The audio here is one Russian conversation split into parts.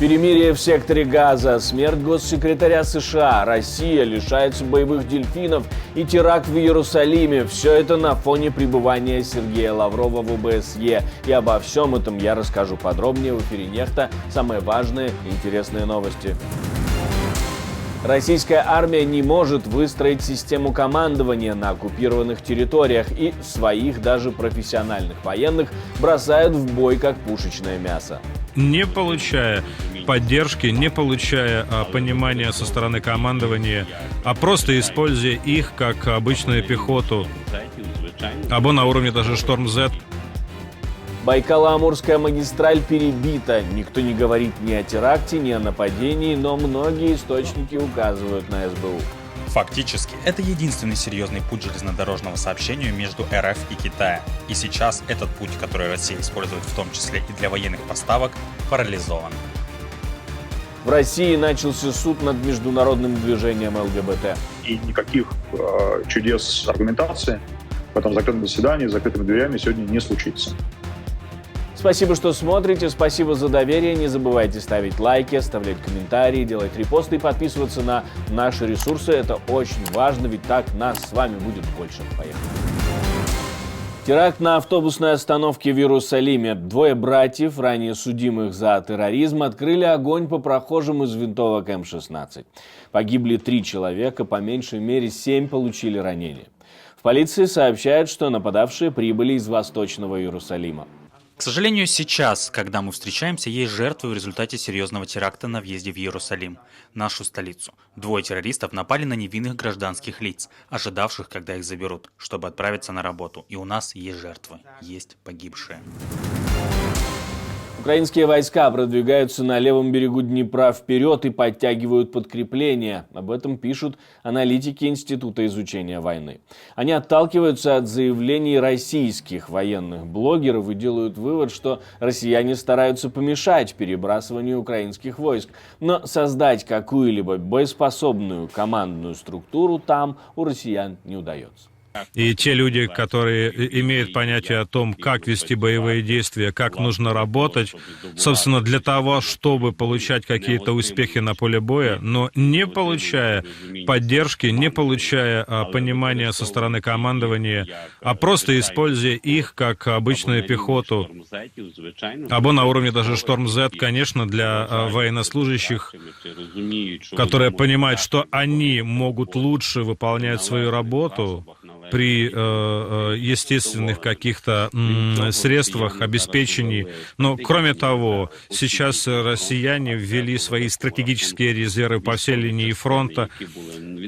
Перемирие в секторе Газа, смерть госсекретаря США, Россия лишается боевых дельфинов и теракт в Иерусалиме. Все это на фоне пребывания Сергея Лаврова в ОБСЕ. И обо всем этом я расскажу подробнее в эфире «Нехта». Самые важные и интересные новости. Российская армия не может выстроить систему командования на оккупированных территориях, и своих даже профессиональных военных бросают в бой как пушечное мясо. Не получая поддержки, не получая понимания со стороны командования, а просто используя их как обычную пехоту, або на уровне даже «Шторм-Z». Байкало-Амурская магистраль перебита. Никто не говорит ни о теракте, ни о нападении, но многие источники указывают на СБУ. Фактически, это единственный серьезный путь железнодорожного сообщения между РФ и Китаем. И сейчас этот путь, который Россия использует в том числе и для военных поставок, парализован. В России начался суд над международным движением ЛГБТ. И никаких чудес аргументации в этом закрытом заседании, с закрытыми дверями сегодня не случится. Спасибо, что смотрите, спасибо за доверие. Не забывайте ставить лайки, оставлять комментарии, делать репосты и подписываться на наши ресурсы. Это очень важно, ведь так нас с вами будет больше. Поехали. Теракт на автобусной остановке в Иерусалиме. Двое братьев, ранее судимых за терроризм, открыли огонь по прохожим из винтовок М-16. Погибли 3 человека, по меньшей мере 7 получили ранения. В полиции сообщают, что нападавшие прибыли из Восточного Иерусалима. К сожалению, сейчас, когда мы встречаемся, есть жертвы в результате серьезного теракта на въезде в Иерусалим, нашу столицу. 2 террористов напали на невинных гражданских лиц, ожидавших, когда их заберут, чтобы отправиться на работу. И у нас есть жертвы, есть погибшие. Украинские войска продвигаются на левом берегу Днепра вперед и подтягивают подкрепления. Об этом пишут аналитики Института изучения войны. Они отталкиваются от заявлений российских военных блогеров и делают вывод, что россияне стараются помешать перебрасыванию украинских войск. Но создать какую-либо боеспособную командную структуру там у россиян не удается. И те люди, которые имеют понятие о том, как вести боевые действия, как нужно работать, собственно, для того, чтобы получать какие-то успехи на поле боя, но не получая поддержки, не получая понимания со стороны командования, а просто используя их как обычную пехоту, або на уровне даже «Шторм-Z», конечно, для военнослужащих, которые понимают, что они могут лучше выполнять свою работу при естественных каких-то средствах, обеспечении. Но, кроме того, сейчас россияне ввели свои стратегические резервы по всей линии фронта,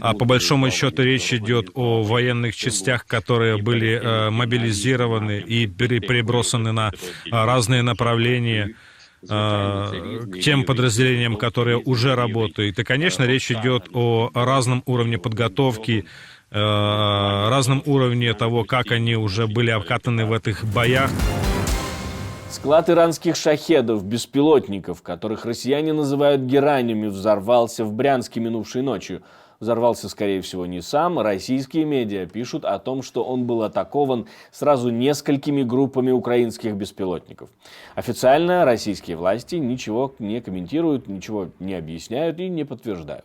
а по большому счету речь идет о военных частях, которые были мобилизированы и перебросаны на разные направления, к тем подразделениям, которые уже работают. И, конечно, речь идет о разном уровне подготовки, разном уровне того, как они уже были обкатаны в этих боях. Склад иранских шахедов, беспилотников, которых россияне называют геранями, взорвался в Брянске минувшей ночью. Взорвался, скорее всего, не сам. Российские медиа пишут о том, что он был атакован сразу несколькими группами украинских беспилотников. Официально российские власти ничего не комментируют, ничего не объясняют и не подтверждают.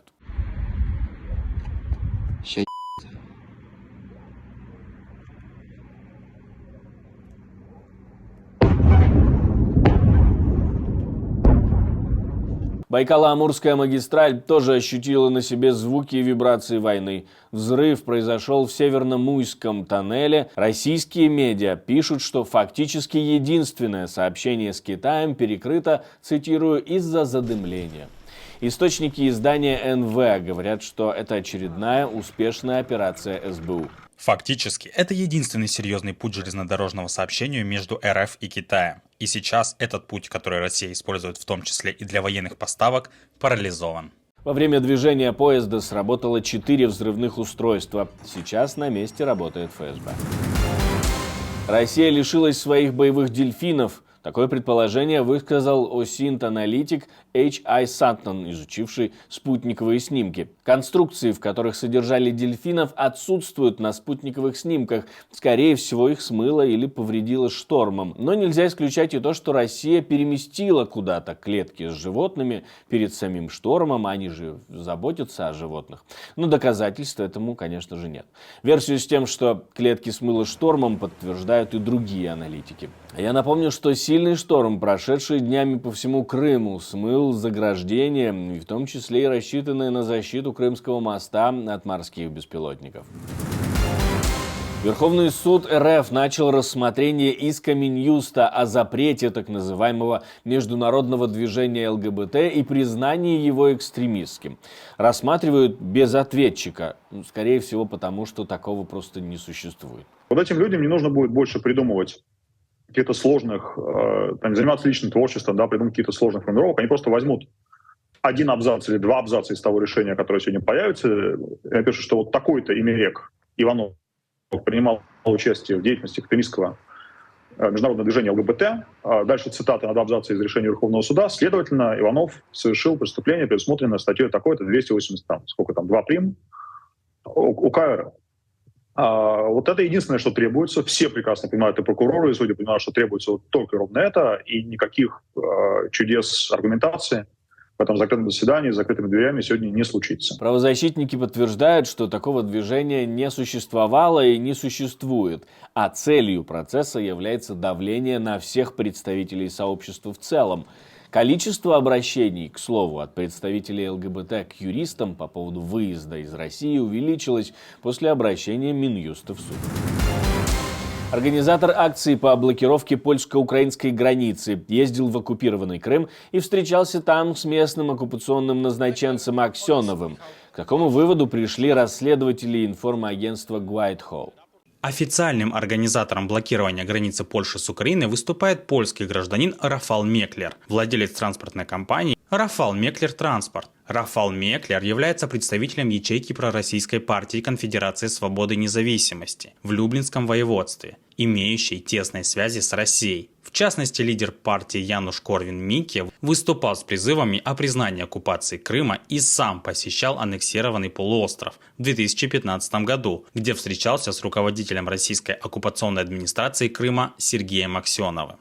Байкало-Амурская магистраль тоже ощутила на себе звуки и вибрации войны. Взрыв произошел в Северно-Муйском тоннеле. Российские медиа пишут, что фактически единственное сообщение с Китаем перекрыто, цитирую, из-за задымления. Источники издания НВ говорят, что это очередная успешная операция СБУ. Фактически, это единственный серьезный путь железнодорожного сообщения между РФ и Китаем. И сейчас этот путь, который Россия использует в том числе и для военных поставок, парализован. Во время движения поезда сработало 4 взрывных устройства. Сейчас на месте работает ФСБ. Россия лишилась своих боевых дельфинов. Такое предположение высказал осинт-аналитик H.I. Sutton, изучивший спутниковые снимки. Конструкции, в которых содержали дельфинов, отсутствуют на спутниковых снимках. Скорее всего, их смыло или повредило штормом. Но нельзя исключать и то, что Россия переместила куда-то клетки с животными перед самим штормом. Они же заботятся о животных. Но доказательств этому, конечно же, нет. Версию с тем, что клетки смыло штормом, подтверждают и другие аналитики. Я напомню, что сильный шторм, прошедший днями по всему Крыму, смыл заграждения, в том числе и рассчитанные на защиту Крымского моста от морских беспилотников. Верховный суд РФ начал рассмотрение иска Минюста о запрете так называемого международного движения ЛГБТ и признании его экстремистским. Рассматривают без ответчика, скорее всего, потому что такого просто не существует. Вот этим людям не нужно будет больше придумывать каких-то сложных, заниматься личным творчеством, придумать какие-то сложных формулировок. Они просто возьмут один абзац или два абзаца из того решения, которое сегодня появится, и напишут, что вот такой-то Имерек Иванов принимал участие в деятельности экстремистского международного движения ЛГБТ. Дальше цитата на два абзаца из решения Верховного суда. Следовательно, Иванов совершил преступление, предусмотренное статьей такой-то, 280, два прим. УК РФ. Вот это единственное, что требуется. Все прекрасно понимают, и прокуроры, и судьи понимают, что требуется вот только ровно это, и никаких чудес аргументации в этом закрытом заседании с закрытыми дверями сегодня не случится. Правозащитники подтверждают, что такого движения не существовало и не существует, а целью процесса является давление на всех представителей сообщества в целом. Количество обращений, к слову, от представителей ЛГБТ к юристам по поводу выезда из России увеличилось после обращения Минюста в суд. Организатор акции по блокировке польско-украинской границы ездил в оккупированный Крым и встречался там с местным оккупационным назначенцем Аксеновым. К такому выводу пришли расследователи информагентства Whitehall. Официальным организатором блокирования границы Польши с Украиной выступает польский гражданин Рафал Меклер, владелец транспортной компании Рафал Меклер Транспорт. Рафал Меклер является представителем ячейки пророссийской партии Конфедерации Свободы и Независимости в Люблинском воеводстве, имеющей тесные связи с Россией. В частности, лидер партии Януш Корвин-Мике выступал с призывами о признании оккупации Крыма и сам посещал аннексированный полуостров в 2015 году, где встречался с руководителем российской оккупационной администрации Крыма Сергеем Аксеновым.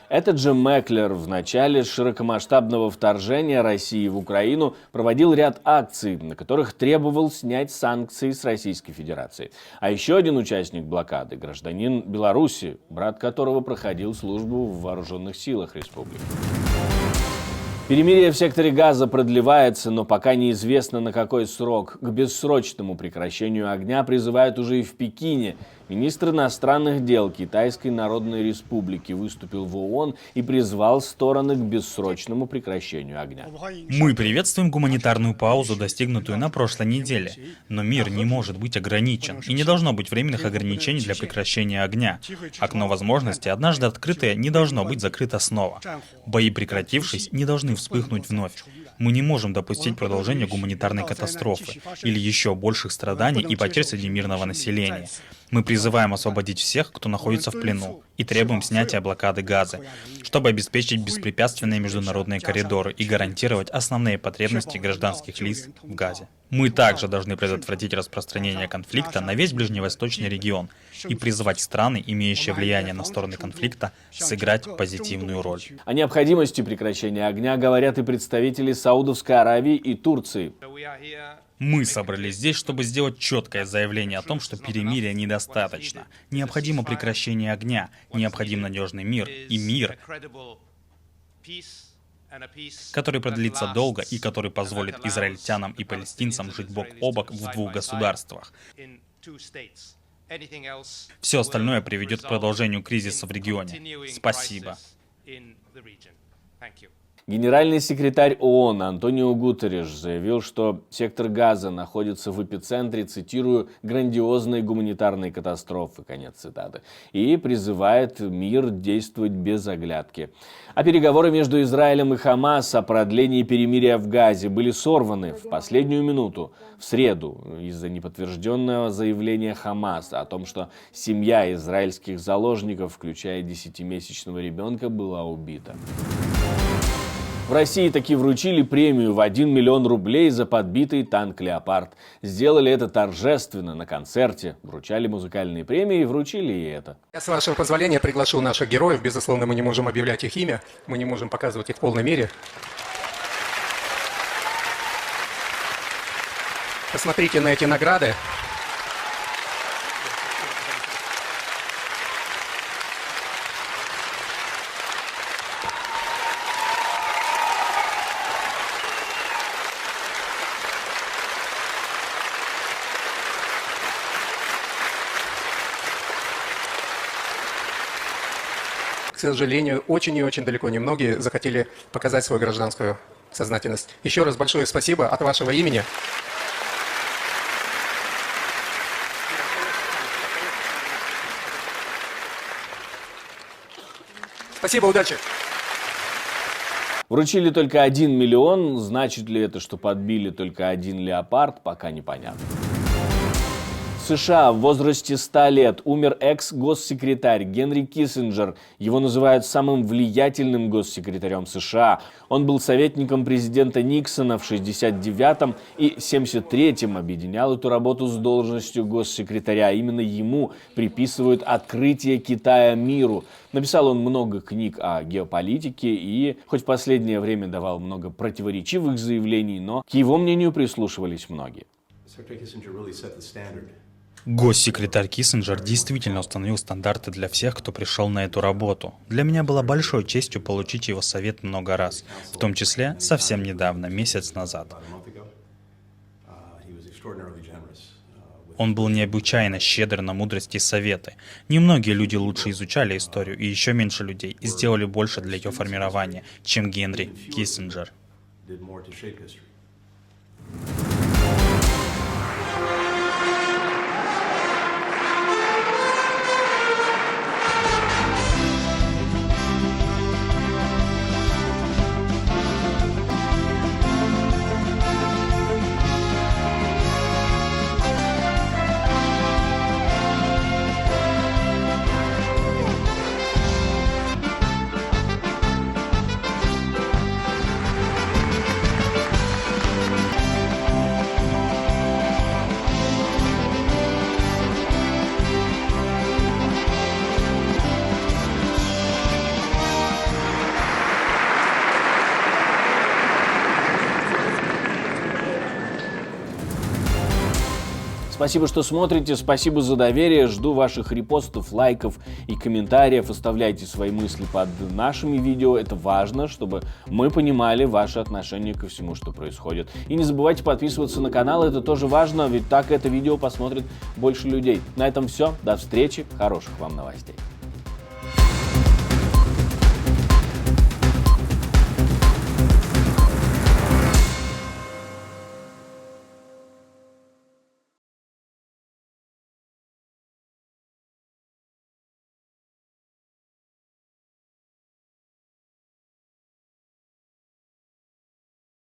Этот же Меклер в начале широкомасштабного вторжения России в Украину проводил ряд акций, на которых требовал снять санкции с Российской Федерации. А еще один участник блокады – гражданин Беларуси, брат которого проходил службу в вооруженных силах республики. Перемирие в секторе Газа продлевается, но пока неизвестно на какой срок. К бессрочному прекращению огня призывают уже и в Пекине. Министр иностранных дел Китайской Народной Республики выступил в ООН и призвал стороны к бессрочному прекращению огня. Мы приветствуем гуманитарную паузу, достигнутую на прошлой неделе. Но мир не может быть ограничен, и не должно быть временных ограничений для прекращения огня. Окно возможностей, однажды открытое, не должно быть закрыто снова. Бои, прекратившись, не должны вспыхнуть вновь. Мы не можем допустить продолжения гуманитарной катастрофы или еще больших страданий и потерь среди мирного населения. Мы призываем освободить всех, кто находится в плену, и требуем снятия блокады Газы, чтобы обеспечить беспрепятственные международные коридоры и гарантировать основные потребности гражданских лиц в Газе. Мы также должны предотвратить распространение конфликта на весь ближневосточный регион и призвать страны, имеющие влияние на стороны конфликта, сыграть позитивную роль. О необходимости прекращения огня говорят и представители Саудовской Аравии и Турции. Мы собрались здесь, чтобы сделать четкое заявление о том, что перемирия недостаточно. Необходимо прекращение огня, необходим надежный мир и мир, который продлится долго и который позволит израильтянам и палестинцам жить бок о бок в двух государствах. Все остальное приведет к продолжению кризиса в регионе. Спасибо. Генеральный секретарь ООН Антонио Гутерриш заявил, что сектор Газа находится в эпицентре, цитирую, грандиозной гуманитарной катастрофы, конец цитаты, и призывает мир действовать без оглядки. А переговоры между Израилем и Хамас о продлении перемирия в Газе были сорваны в последнюю минуту, в среду, из-за неподтвержденного заявления Хамас о том, что семья израильских заложников, включая 10-месячного ребенка, была убита. В России таки вручили премию в 1 миллион рублей за подбитый танк «Леопард». Сделали это торжественно на концерте. Вручали музыкальные премии и вручили и это. Я, с вашего позволения, приглашу наших героев. Безусловно, мы не можем объявлять их имя, мы не можем показывать их в полной мере. Посмотрите на эти награды. К сожалению, очень и очень далеко не многие захотели показать свою гражданскую сознательность. Еще раз большое спасибо от вашего имени. Спасибо, удачи! Вручили только 1 миллион. Значит ли это, что подбили только один «Леопард», пока непонятно. В США в возрасте 100 лет умер экс-госсекретарь Генри Киссинджер. Его называют самым влиятельным госсекретарем США. Он был советником президента Никсона в 69-м и 73-м, объединял эту работу с должностью госсекретаря. Именно ему приписывают открытие Китая миру. Написал он много книг о геополитике и, хоть в последнее время давал много противоречивых заявлений, но к его мнению прислушивались многие. Госсекретарь Киссинджер действительно установил стандарты для всех, кто пришел на эту работу. Для меня было большой честью получить его совет много раз, в том числе совсем недавно, месяц назад. Он был необычайно щедр на мудрость и советы. Немногие люди лучше изучали историю, и еще меньше людей и сделали больше для ее формирования, чем Генри Киссинджер. Спасибо, что смотрите, спасибо за доверие, жду ваших репостов, лайков и комментариев, оставляйте свои мысли под нашими видео, это важно, чтобы мы понимали ваше отношение ко всему, что происходит. И не забывайте подписываться на канал, это тоже важно, ведь так это видео посмотрит больше людей. На этом все, до встречи, хороших вам новостей.